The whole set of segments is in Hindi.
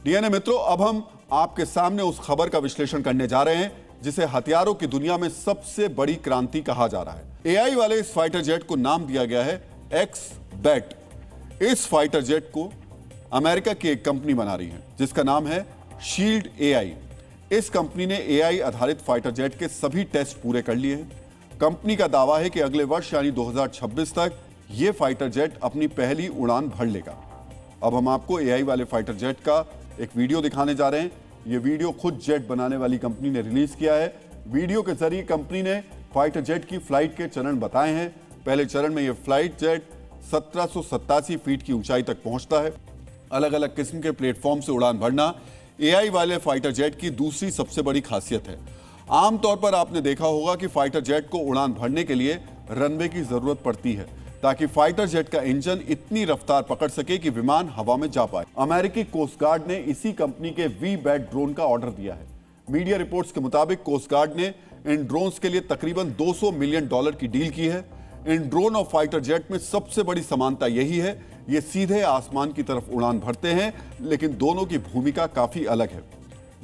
डीएनए मित्रों, अब हम आपके सामने उस खबर का विश्लेषण करने जा रहे हैं जिसे हथियारों की दुनिया में सबसे बड़ी क्रांति कहा जा रहा है। एआई वाले इस फाइटर जेट को नाम दिया गया है एक्स-बैट। इस फाइटर जेट को अमेरिका की एक कंपनी बना रही है जिसका नाम है शील्ड एआई। इस कंपनी ने एआई आधारित फाइटर जेट के सभी टेस्ट पूरे कर लिए हैं। कंपनी का दावा है कि अगले वर्ष यानी 2026 तक यह फाइटर जेट अपनी पहली उड़ान भर लेगा। अब हम आपको एआई वाले फाइटर जेट का एक वीडियो दिखाने जा रहे हैं। यह वीडियो खुद जेट बनाने वाली कंपनी ने रिलीज किया है। वीडियो के जरिए कंपनी ने फाइटर जेट की फ्लाइट के चरण बताए हैं। पहले चरण में यह फ्लाइट जेट 1787 फीट की ऊंचाई तक पहुंचता है। अलग अलग किस्म के प्लेटफॉर्म से उड़ान भरना एआई वाले फाइटर जेट की दूसरी सबसे बड़ी खासियत है। आमतौर पर आपने देखा होगा कि फाइटर जेट को उड़ान भरने के लिए रनवे की जरूरत पड़ती है ताकि फाइटर जेट का इंजन इतनी रफ्तार पकड़ सके कि विमान हवा में जा पाए। अमेरिकी कोस्ट गार्ड ने इसी कंपनी के वी-बैट ड्रोन का ऑर्डर दिया है। मीडिया रिपोर्ट्स के मुताबिक कोस्ट गार्ड ने इन ड्रोन्स के लिए तकरीबन $200 मिलियन की डील की है। इन ड्रोन और फाइटर जेट में सबसे बड़ी समानता यही है, ये सीधे आसमान की तरफ उड़ान भरते हैं, लेकिन दोनों की भूमिका काफी अलग है।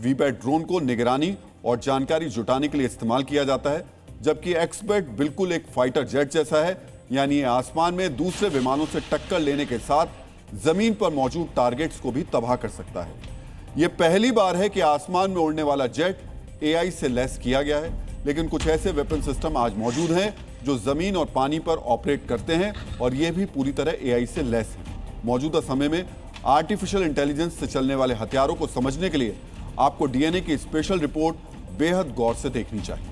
वी-बैट ड्रोन को निगरानी और जानकारी जुटाने के लिए इस्तेमाल किया जाता है, जबकि एक्स-बैट बिल्कुल एक फाइटर जेट जैसा है, यानी ये आसमान में दूसरे विमानों से टक्कर लेने के साथ जमीन पर मौजूद टारगेट्स को भी तबाह कर सकता है। यह पहली बार है कि आसमान में उड़ने वाला जेट एआई से लैस किया गया है, लेकिन कुछ ऐसे वेपन सिस्टम आज मौजूद हैं जो जमीन और पानी पर ऑपरेट करते हैं और यह भी पूरी तरह एआई से लैस है। मौजूदा समय में आर्टिफिशियल इंटेलिजेंस से चलने वाले हथियारों को समझने के लिए आपको डीएनए की स्पेशल रिपोर्ट बेहद गौर से देखनी चाहिए।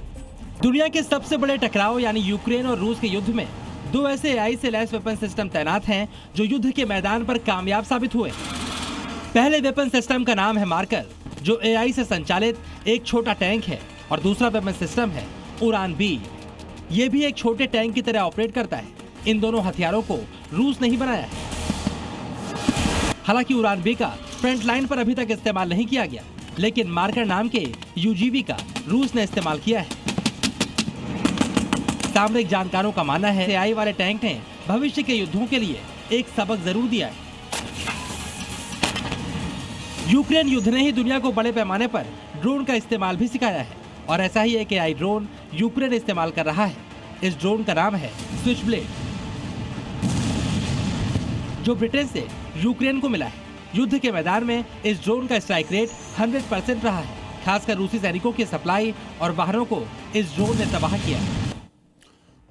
दुनिया के सबसे बड़े टकराव यानी यूक्रेन और रूस के युद्ध में दो ऐसे एआई से लैस वेपन सिस्टम तैनात हैं जो युद्ध के मैदान पर कामयाब साबित हुए। पहले वेपन सिस्टम का नाम है मार्कर, जो एआई से संचालित एक छोटा टैंक है, और दूसरा वेपन सिस्टम है उड़ान-बी। ये भी एक छोटे टैंक की तरह ऑपरेट करता है। इन दोनों हथियारों को रूस ने ही बनाया है। हालांकि उड़ान-बी का फ्रंट लाइन पर अभी तक इस्तेमाल नहीं किया गया, लेकिन मार्कर नाम के यूजीवी का रूस ने इस्तेमाल किया है। सामरिक जानकारों का मानना है एआई वाले टैंक ने भविष्य के युद्धों के लिए एक सबक जरूर दिया है। यूक्रेन युद्ध ने ही दुनिया को बड़े पैमाने पर ड्रोन का इस्तेमाल भी सिखाया है, और ऐसा ही एक एआई ड्रोन यूक्रेन इस्तेमाल कर रहा है। इस ड्रोन का नाम है स्विचब्लेड, जो ब्रिटेन से यूक्रेन को मिला है। युद्ध के मैदान में इस ड्रोन का स्ट्राइक रेट 100% रहा है। खासकर रूसी सैनिकों की सप्लाई और वाहनों को इस ड्रोन ने तबाह किया।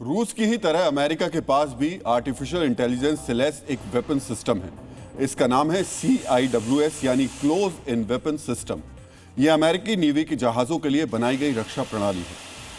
रूस की ही तरह अमेरिका के पास भी आर्टिफिशियल इंटेलिजेंस से लैस एक वेपन सिस्टम है। इसका नाम है CIWS यानी क्लोज इन वेपन सिस्टम। यह अमेरिकी नेवी के जहाजों के लिए बनाई गई रक्षा प्रणाली है।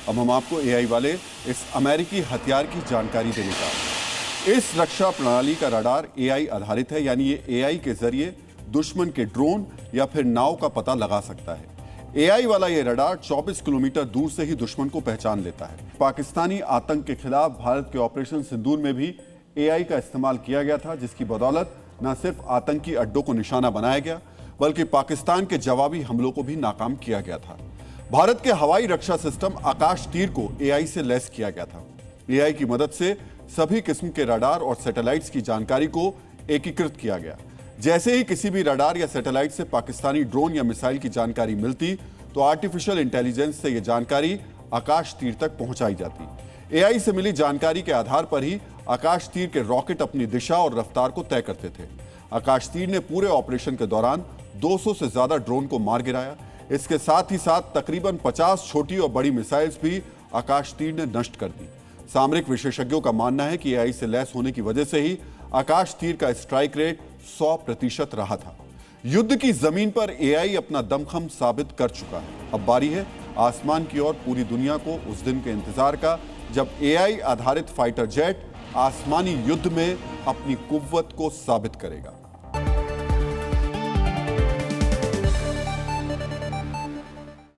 अब हम आपको एआई वाले इस अमेरिकी हथियार की जानकारी देने जा रहे हैं। इस रक्षा प्रणाली का रडार एआई आधारित है, यानी ये एआई के जरिए दुश्मन के ड्रोन या फिर नाव का पता लगा सकता है। एआई वाला ये रडार 24 किलोमीटर दूर से ही दुश्मन को पहचान लेता है। पाकिस्तानी आतंक के खिलाफ भारत के ऑपरेशन सिंदूर में भी एआई का इस्तेमाल किया गया था, जिसकी बदौलत न सिर्फ आतंकी अड्डों को निशाना बनाया गया, बल्कि पाकिस्तान के जवाबी हमलों को भी नाकाम किया गया था। भारत के हवाई रक्षा सिस्टम आकाश तीर को एआई से लैस किया गया था। एआई की मदद से सभी किस्म के रडार और सैटेलाइट्स की जानकारी को एकीकृत किया गया। जैसे ही किसी भी रडार या सैटेलाइट से पाकिस्तानी ड्रोन या मिसाइल की जानकारी मिलती, तो आर्टिफिशियल इंटेलिजेंस से यह जानकारी आकाश तीर तक पहुंचाई जाती। एआई से मिली जानकारी के आधार पर ही आकाश तीर के रॉकेट अपनी दिशा और रफ्तार को तय करते थे। आकाश तीर ने पूरे ऑपरेशन के दौरान 200 से ज्यादा ड्रोन को मार गिराया। इसके साथ ही साथ तकरीबन 50 छोटी और बड़ी मिसाइल्स भी आकाश तीर ने नष्ट कर दी। सामरिक विशेषज्ञों का मानना है कि एआई से लैस होने की वजह से ही आकाश तीर का स्ट्राइक रेट 100% रहा था। युद्ध की जमीन पर एआई अपना दमखम साबित कर चुका है। अब बारी है आसमान की ओर पूरी दुनिया को उस दिन के इंतजार का, जब एआई आधारित फाइटर जेट आसमानी युद्ध में अपनी कुव्वत को साबित करेगा।